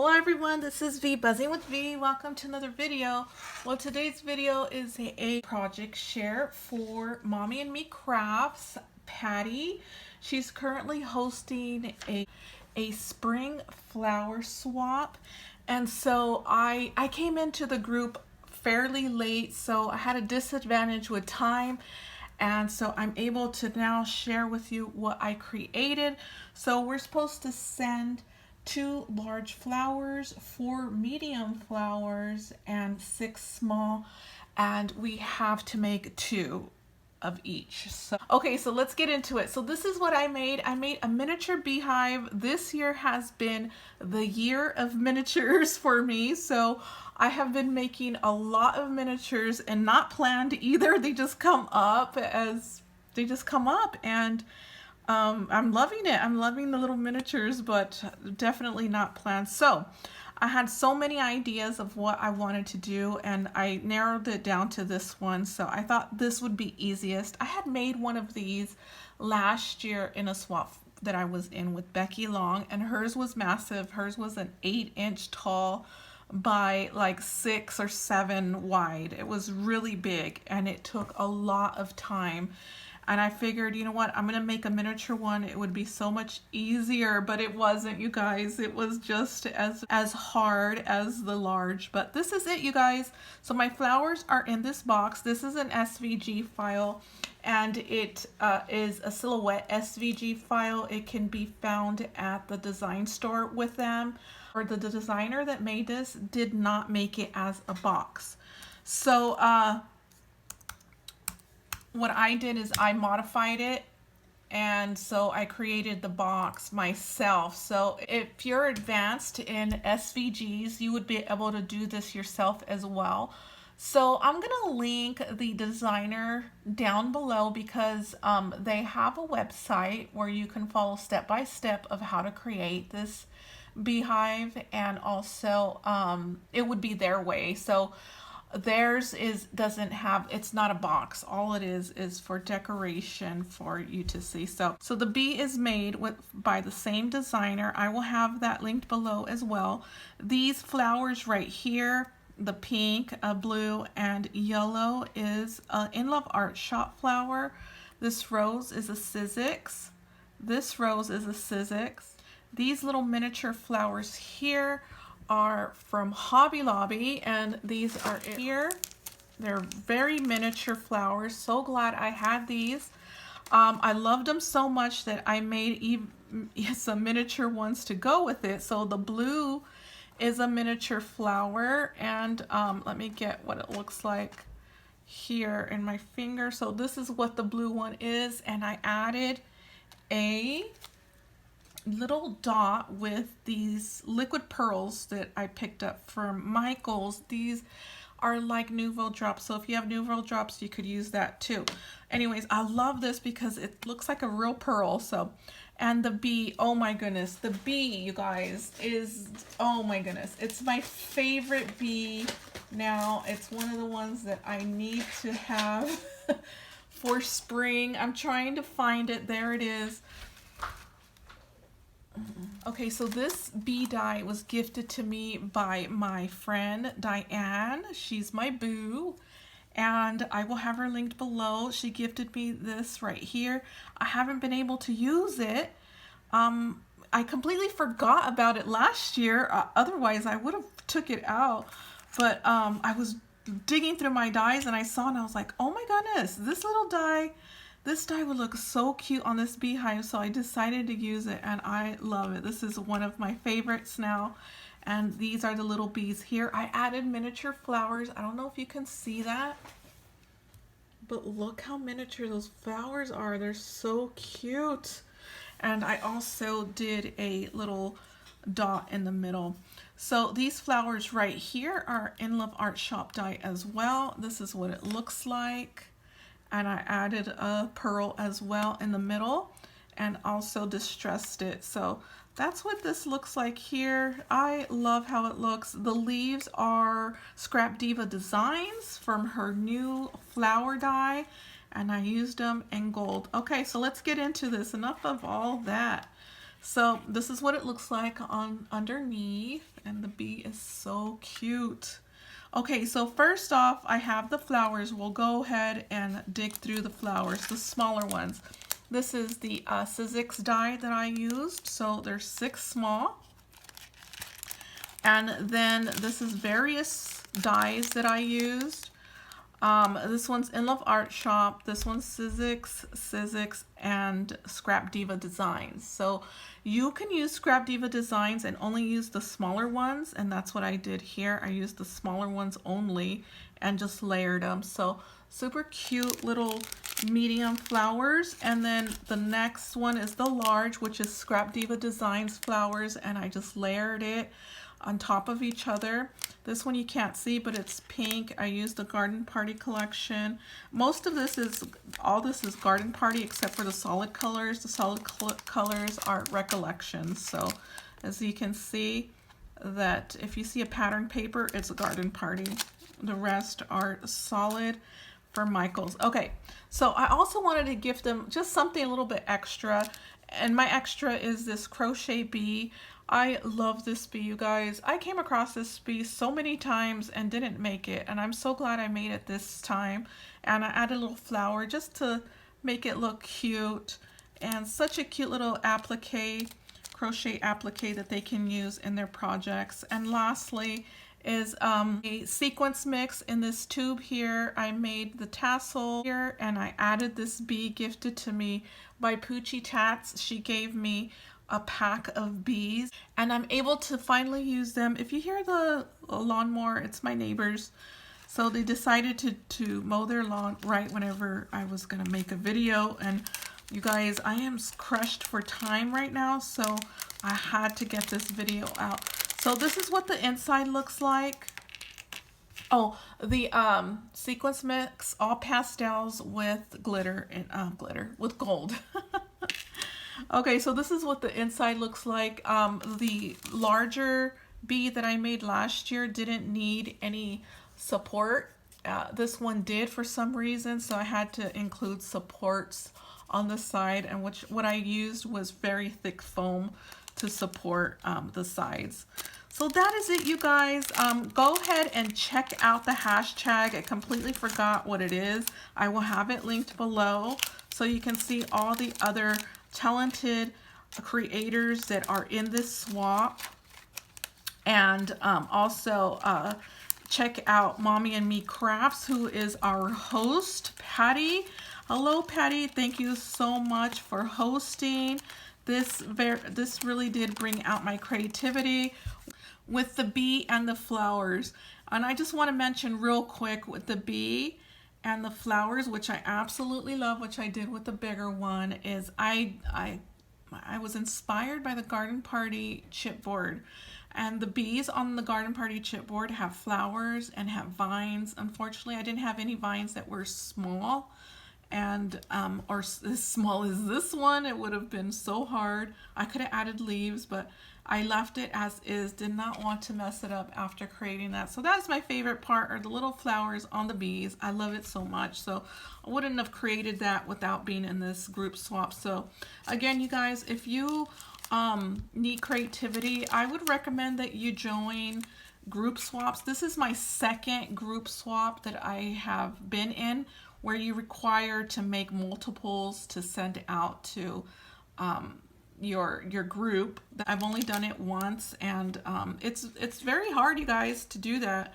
Hello everyone, this is V Buzzing with V. Welcome to another video. Well, today's video is a project share for Mommy and Me Crafts. Patty, she's currently hosting a spring flower swap, and so I came into the group fairly late, so I had a disadvantage with time. And so I'm able to now share with you what I created. So we're supposed to send 2 large flowers, 4 medium flowers, and 6 small, and we have to make 2 of each. So okay, so let's get into it. So this is what I made. I made a miniature beehive. This year has been the year of miniatures for me, so I have been making a lot of miniatures, and not planned either. They just come up and I'm loving it. I'm loving the little miniatures, but definitely not planned. So I had so many ideas of what I wanted to do, and I narrowed it down to this one. So I thought this would be easiest. I had made one of these last year in a swap that I was in with Becky Long, and hers was massive. Hers was an 8-inch tall by like 6 or 7 wide. It was really big, and it took a lot of time. And I figured, you know what, I'm gonna make a miniature one. It would be so much easier, but it wasn't, you guys. It was just as hard as the large. But this is it, you guys. So my flowers are in this box. This is an SVG file, and it is a silhouette SVG file. It can be found at the design store with them, or the designer that made this did not make it as a box. So what I did is I modified it, and so I created the box myself. So if you're advanced in SVGs, you would be able to do this yourself as well. So I'm gonna link the designer down below, because they have a website where you can follow step by step of how to create this beehive, and also it would be their way. So theirs doesn't have, it's not a box. All it is for decoration for you to see. So the bee is made by the same designer. I will have that linked below as well. These flowers right here, the pink, blue, and yellow, is In Love Art Shop flower. This rose is a Sizzix. This rose is a Sizzix. These little miniature flowers here are from Hobby Lobby, and these are here. They're very miniature flowers. So glad I had these. I loved them so much that I made even some miniature ones to go with it. So the blue is a miniature flower, and let me get what it looks like here in my finger. So this is what the blue one is, and I added a little dot with these liquid pearls that I picked up from Michael's. These are like Nouveau drops, so if you have Nouveau drops, you could use that too. Anyways, I love this because it looks like a real pearl. So, and the bee, oh my goodness, the bee, you guys, is, oh my goodness, it's my favorite bee now. It's one of the ones that I need to have for spring. I'm trying to find it. There it is. Okay, so this bee die was gifted to me by my friend Diane. She's my boo, and I will have her linked below. She gifted me this right here. I haven't been able to use it. I completely forgot about it last year. Otherwise, I would have took it out. But I was digging through my dies, and I saw it, and I was like, oh my goodness, this little die. This die would look so cute on this beehive, so I decided to use it, and I love it. This is one of my favorites now, and these are the little bees here. I added miniature flowers. I don't know if you can see that, but look how miniature those flowers are. They're so cute. And I also did a little dot in the middle. So these flowers right here are In Love Art Shop die as well. This is what it looks like. And I added a pearl as well in the middle, and also distressed it. So that's what this looks like here. I love how it looks. The leaves are Scrap Diva Designs from her new flower die, and I used them in gold. Okay, so let's get into this. Enough of all that. So this is what it looks like on underneath, and the bee is so cute. Okay, so first off, I have the flowers. We'll go ahead and dig through the flowers, the smaller ones. This is the Sizzix die that I used, so there's 6 small. And then this is various dies that I used. This one's In Love Art Shop. This one's Sizzix, and Scrap Diva Designs. So you can use Scrap Diva Designs and only use the smaller ones, and that's what I did here. I used the smaller ones only and just layered them. So super cute little medium flowers. And then the next one is the large, which is Scrap Diva Designs flowers, and I just layered it on top of each other. This one you can't see, but it's pink. I used the Garden Party collection. Most of this is, all this is Garden Party except for the solid colors. The solid colors are Recollections. So as you can see, that if you see a pattern paper, it's a Garden Party. The rest are solid for Michael's. Okay, so I also wanted to gift them just something a little bit extra, and my extra is this crochet bee. I love this bee, you guys. I came across this bee so many times and didn't make it, and I'm so glad I made it this time. And I added a little flower just to make it look cute, and such a cute little applique, crochet applique that they can use in their projects. And lastly is a sequence mix in this tube here. I made the tassel here, and I added this bee gifted to me by Poochie Tats. She gave me a pack of bees, and I'm able to finally use them. If you hear the lawnmower, it's my neighbors. So they decided to mow their lawn right whenever I was gonna make a video, and you guys, I am crushed for time right now, so I had to get this video out. So this is what the inside looks like. Oh, the sequence mix, all pastels with glitter and with gold. Okay, so this is what the inside looks like. The larger bee that I made last year didn't need any support. This one did for some reason, so I had to include supports on the side, and what I used was very thick foam to support the sides. So that is it, you guys. Go ahead and check out the hashtag. I completely forgot what it is. I will have it linked below so you can see all the other talented creators that are in this swap. And also check out Mommy and Me Crafts, who is our host, Patty. Hello, Patty. Thank you so much for hosting. This really did bring out my creativity with the bee and the flowers. And I just want to mention real quick with the bee and the flowers, which I absolutely love, which I did with the bigger one, is I was inspired by the Garden Party chipboard. And the bees on the Garden Party chipboard have flowers and have vines. Unfortunately, I didn't have any vines that were small, and or as small as this one. It would have been so hard. I could have added leaves, but I left it as is, did not want to mess it up after creating that. So that's my favorite part, are the little flowers on the bees. I love it so much. So I wouldn't have created that without being in this group swap. So again, you guys, if you need creativity, I would recommend that you join group swaps. This is my second group swap that I have been in, where you require to make multiples to send out to your group. I've only done it once, and it's very hard, you guys, to do that.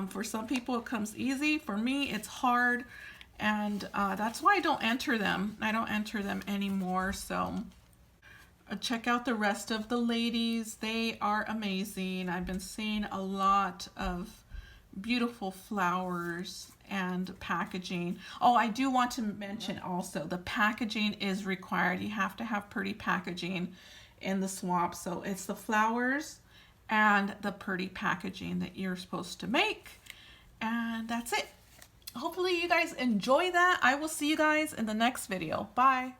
For some people it comes easy. For me it's hard, and that's why I don't enter them. I don't enter them anymore. So check out the rest of the ladies. They are amazing. I've been seeing a lot of beautiful flowers and packaging. Oh, I do want to mention also, the packaging is required. You have to have pretty packaging in the swap. So it's the flowers and the pretty packaging that you're supposed to make. And that's it. Hopefully you guys enjoy that. I will see you guys in the next video. Bye.